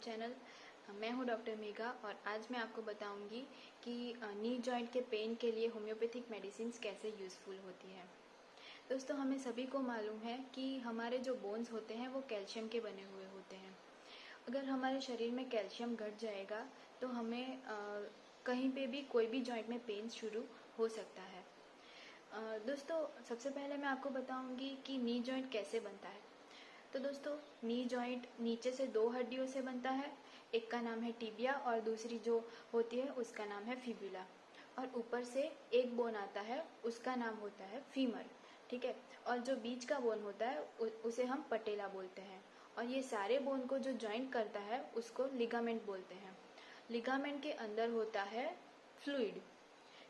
Channel. मैं हूं doctor Megha और आज मैं आपको बताऊंगी कि नी जॉइंट के पेन के लिए होम्योपैथिक मेडिसिन कैसे यूज़फुल होती है। दोस्तों, हमें सभी को मालूम है कि हमारे जो बोन्स होते हैं वो कैल्शियम के बने हुए होते हैं। अगर हमारे शरीर में कैल्शियम घट जाएगा तो हमें कहीं पे भी कोई भी जॉइंट में पेन शुरू हो सकता है। दोस्तों, सबसे पहले मैं आपको बताऊंगी कि नी जॉइंट कैसे बनता है। तो दोस्तों, नी जॉइंट नीचे से दो हड्डियों से बनता है। एक का नाम है टिबिया और दूसरी जो होती है उसका नाम है फिब्यूला। और ऊपर से एक बोन आता है, उसका नाम होता है फीमर। ठीक है। और जो बीच का बोन होता है उसे हम पटेला बोलते हैं। और ये सारे बोन को जो जॉइंट करता है उसको लिगामेंट बोलते हैं। लिगामेंट के अंदर होता है फ्लूइड।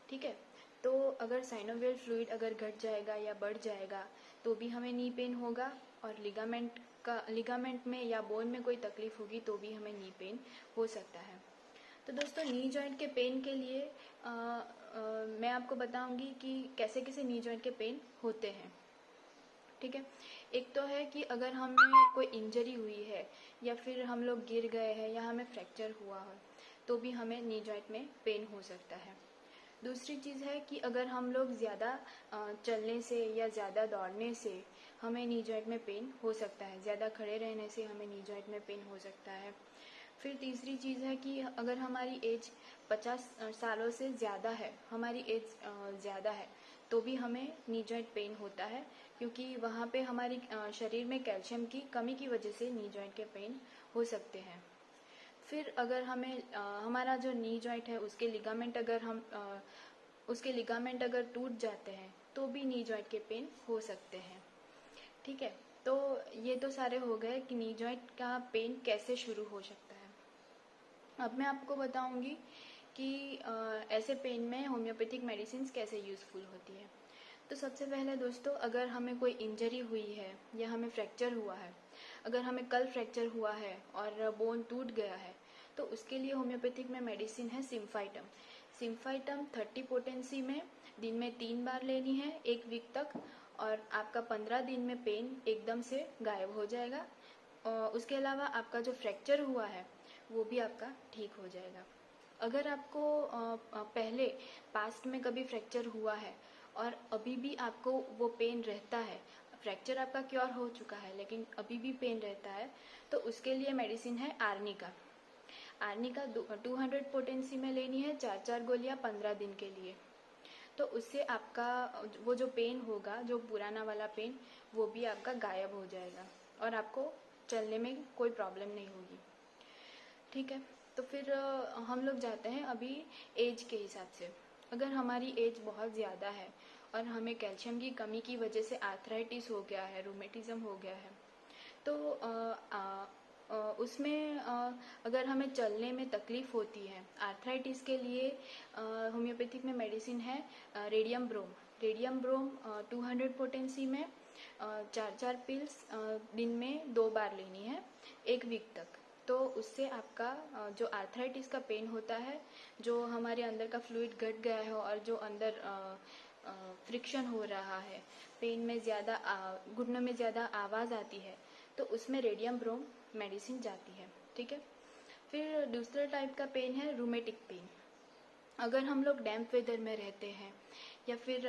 ठीक है। तो अगर साइनोवियल फ्लूइड अगर घट जाएगा या बढ़ जाएगा तो भी हमें नी पेन होगा, और लिगामेंट में या बोन में कोई तकलीफ होगी तो भी हमें नी पेन हो सकता है। तो दोस्तों, नी जॉइंट के पेन के लिए मैं आपको बताऊंगी कि कैसे कैसे नी जॉइंट के पेन होते हैं। ठीक है। एक तो है कि अगर हमें कोई इंजरी हुई है या फिर हम लोग गिर गए हैं या हमें फ्रैक्चर हुआ है तो भी हमें नी जॉइंट में पेन हो सकता है। दूसरी चीज़ है कि अगर हम लोग ज़्यादा चलने से या ज़्यादा दौड़ने से हमें नी जॉइंट में पेन हो सकता है। ज़्यादा खड़े रहने से हमें नी जॉइंट में पेन हो सकता है। फिर तीसरी चीज़ है कि अगर हमारी एज 50 सालों से ज़्यादा है, हमारी एज ज़्यादा है तो भी हमें नी जॉइंट पेन होता है, क्योंकि वहाँ पे हमारी शरीर में कैल्शियम की कमी की वजह से नी जॉइंट के पेन हो सकते हैं। फिर अगर हमें हमारा जो नी जॉइंट है उसके लिगामेंट अगर टूट जाते हैं तो भी नी जॉइंट के पेन हो सकते हैं। ठीक है। तो ये तो सारे हो गए कि नी जॉइंट का पेन कैसे शुरू हो सकता है। अब मैं आपको बताऊंगी कि ऐसे पेन में होम्योपैथिक मेडिसिन कैसे यूज़फुल होती है। तो सबसे पहले दोस्तों, अगर हमें कोई इंजरी हुई है या हमें फ्रैक्चर हुआ है, अगर हमें कल फ्रैक्चर हुआ है और बोन टूट गया है तो उसके लिए होम्योपैथिक में मेडिसिन है सिम्फाइटम। सिम्फाइटम 30 पोटेंसी में दिन में 3 बार लेनी है 1 वीक तक, और आपका 15 दिन में पेन एकदम से गायब हो जाएगा। उसके अलावा आपका जो फ्रैक्चर हुआ है वो भी आपका ठीक हो जाएगा। अगर आपको पहले पास्ट में कभी फ्रैक्चर हुआ है और अभी भी आपको वो पेन रहता है, फ्रैक्चर आपका क्योर हो चुका है लेकिन अभी भी पेन रहता है, तो उसके लिए मेडिसिन है आर्निका। आर्निका 200 पोटेंसी में लेनी है 4 गोलियां 15 दिन के लिए। तो उससे आपका वो जो पेन होगा, जो पुराना वाला पेन, वो भी आपका गायब हो जाएगा और आपको चलने में कोई प्रॉब्लम नहीं होगी। ठीक है। तो फिर हम लोग जाते हैं अभी एज के हिसाब से। अगर हमारी एज बहुत ज़्यादा है और हमें कैल्शियम की कमी की वजह से आर्थराइटिस हो गया है, रूमेटिज्म हो गया है, तो उसमें अगर हमें चलने में तकलीफ होती है, आर्थराइटिस के लिए होम्योपैथिक में मेडिसिन है रेडियम ब्रोम। रेडियम ब्रोम 200 पोटेंसी में 4 पिल्स दिन में 2 बार लेनी है 1 वीक तक। तो उससे आपका जो आर्थराइटिस का पेन होता है, जो हमारे अंदर का फ्लूइड घट गया है और जो अंदर फ्रिक्शन हो रहा है, पेन में ज़्यादा घुटनों में ज़्यादा आवाज़ आती है, तो उसमें रेडियम ब्रोम मेडिसिन जाती है। ठीक है। फिर दूसरा टाइप का पेन है रूमेटिक पेन। अगर हम लोग डैम्प वेदर में रहते हैं या फिर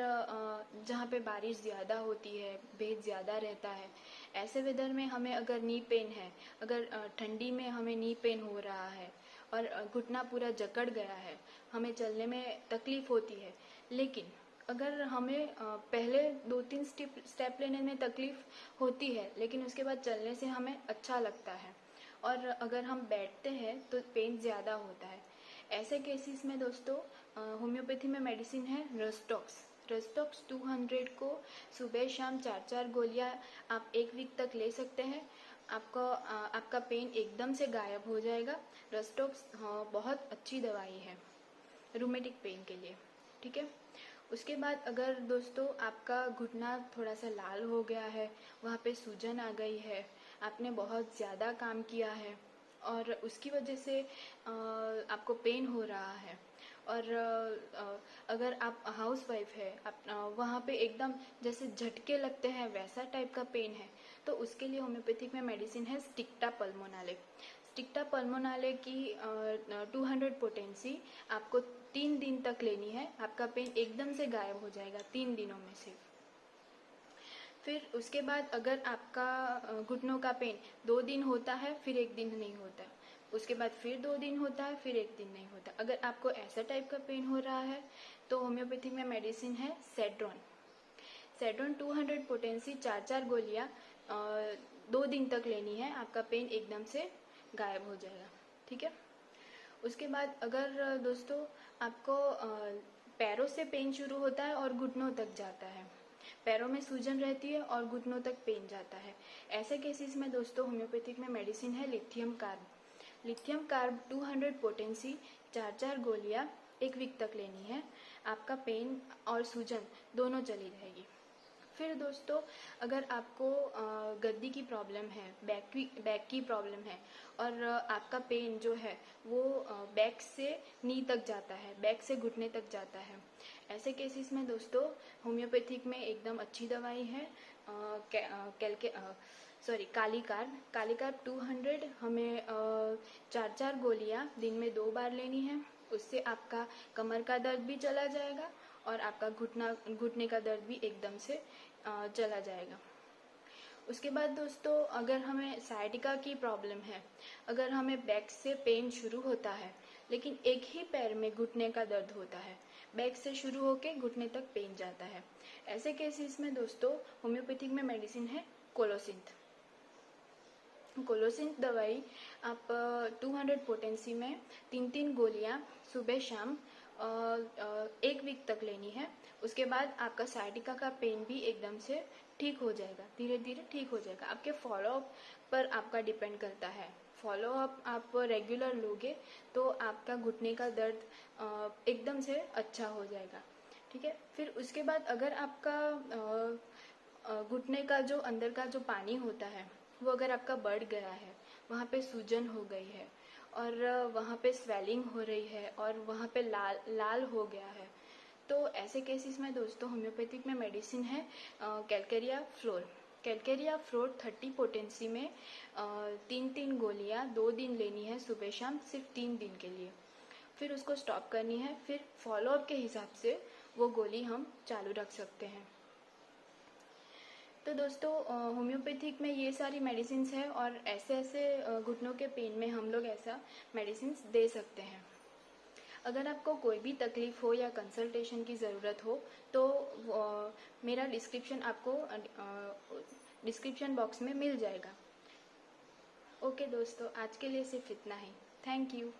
जहाँ पे बारिश ज़्यादा होती है, भेज ज़्यादा रहता है, ऐसे वेदर में हमें अगर नी पेन है, अगर ठंडी में हमें नी पेन हो रहा है और घुटना पूरा जकड़ गया है, हमें चलने में तकलीफ होती है, लेकिन अगर हमें पहले 2-3 स्टेप लेने में तकलीफ होती है लेकिन उसके बाद चलने से हमें अच्छा लगता है, और अगर हम बैठते हैं तो पेन ज़्यादा होता है, ऐसे केसेस में दोस्तों होम्योपैथी में मेडिसिन है रस्टॉक्स। रस्टॉक्स 200 को सुबह शाम 4 गोलियां आप 1 वीक तक ले सकते हैं। आपका पेन एकदम से गायब हो जाएगा। रस्टॉक्स बहुत अच्छी दवाई है रूमेटिक पेन के लिए। ठीक है। उसके बाद अगर दोस्तों आपका घुटना थोड़ा सा लाल हो गया है, वहाँ पे सूजन आ गई है, आपने बहुत ज़्यादा काम किया है और उसकी वजह से आपको पेन हो रहा है, और अगर आप हाउस वाइफ है, आप वहाँ पे एकदम जैसे झटके लगते हैं वैसा टाइप का पेन है, तो उसके लिए होम्योपैथिक में मेडिसिन है स्टिक्टा पल्मोनाले। स्टिक्टा पल्मोनाले की 200 पोटेंसी आपको 3 दिन तक लेनी है। आपका पेन एकदम से गायब हो जाएगा 3 दिनों में सिर्फ। फिर उसके बाद अगर आपका घुटनों का पेन 2 दिन होता है, फिर 1 दिन नहीं होता, उसके बाद फिर 2 दिन होता है, फिर 1 दिन नहीं होता, अगर आपको ऐसा टाइप का पेन हो रहा है तो होम्योपैथिक में मेडिसिन है सेड्रोन। सेड्रोन 200 पोटेंसी 4 गोलियां 2 दिन तक लेनी है, आपका पेन एकदम से गायब हो जाएगा। ठीक है। उसके बाद अगर दोस्तों आपको पैरों से पेन शुरू होता है और घुटनों तक जाता है, पैरों में सूजन रहती है और घुटनों तक पेन जाता है, ऐसे केसेस में दोस्तों होम्योपैथिक में मेडिसिन है lithium carb. Lithium carb 200 potency 4 गोलियां 1 वीक तक लेनी है, आपका पेन और सूजन दोनों चली जाएगी। फिर दोस्तों अगर आपको गद्दी की प्रॉब्लम है, बैक की प्रॉब्लम है और आपका पेन जो है वो बैक से नी तक जाता है, बैक से घुटने तक जाता है, ऐसे केसेस में दोस्तों होम्योपैथिक में एकदम अच्छी दवाई है कालीकार्ब 200 हमें 4 गोलियां दिन में 2 बार लेनी है। उससे आपका कमर का दर्द भी चला जाएगा और आपका घुटने का दर्द भी एकदम से चला जाएगा। उसके बाद दोस्तों अगर हमें साइटिका की प्रॉब्लम है, अगर हमें बैक से पेन शुरू होता है लेकिन एक ही पैर में घुटने का दर्द होता है, बैक से शुरू होकर घुटने तक पेन जाता है, ऐसे केसेस में दोस्तों होम्योपैथिक में मेडिसिन है कोलोसिंथ। कोलोसिंथ दवाई आप 200 पोटेंसी में 3 गोलियां सुबह शाम 1 वीक तक लेनी है। उसके बाद आपका साइटिका का पेन भी एकदम से ठीक हो जाएगा, धीरे धीरे ठीक हो जाएगा। आपके फॉलोअप पर आपका डिपेंड करता है, फॉलोअप आप रेगुलर लोगे तो आपका घुटने का दर्द एकदम से अच्छा हो जाएगा। ठीक है। फिर उसके बाद अगर आपका घुटने का जो अंदर का जो पानी होता है वो अगर आपका बढ़ गया है, वहाँ पे सूजन हो गई है और वहाँ पे स्वेलिंग हो रही है और वहाँ पे लाल हो गया है, तो ऐसे केसेस में दोस्तों होम्योपैथिक में मेडिसिन है Calcarea floor. Calcarea floor 30 potency में 3 गोलियां 2 दिन लेनी है सुबह शाम, सिर्फ 3 दिन के लिए, फिर उसको स्टॉप करनी है। फिर फॉलोअप के हिसाब से वो गोली हम चालू रख सकते हैं। तो दोस्तों होम्योपैथिक में ये सारी मेडिसिन है और ऐसे ऐसे घुटनों के पेन में हम लोग ऐसा मेडिसिन दे सकते हैं। अगर आपको कोई भी तकलीफ हो या कंसल्टेशन की ज़रूरत हो तो मेरा डिस्क्रिप्शन बॉक्स में मिल जाएगा। ओके दोस्तों, आज के लिए सिर्फ इतना ही। Thank you.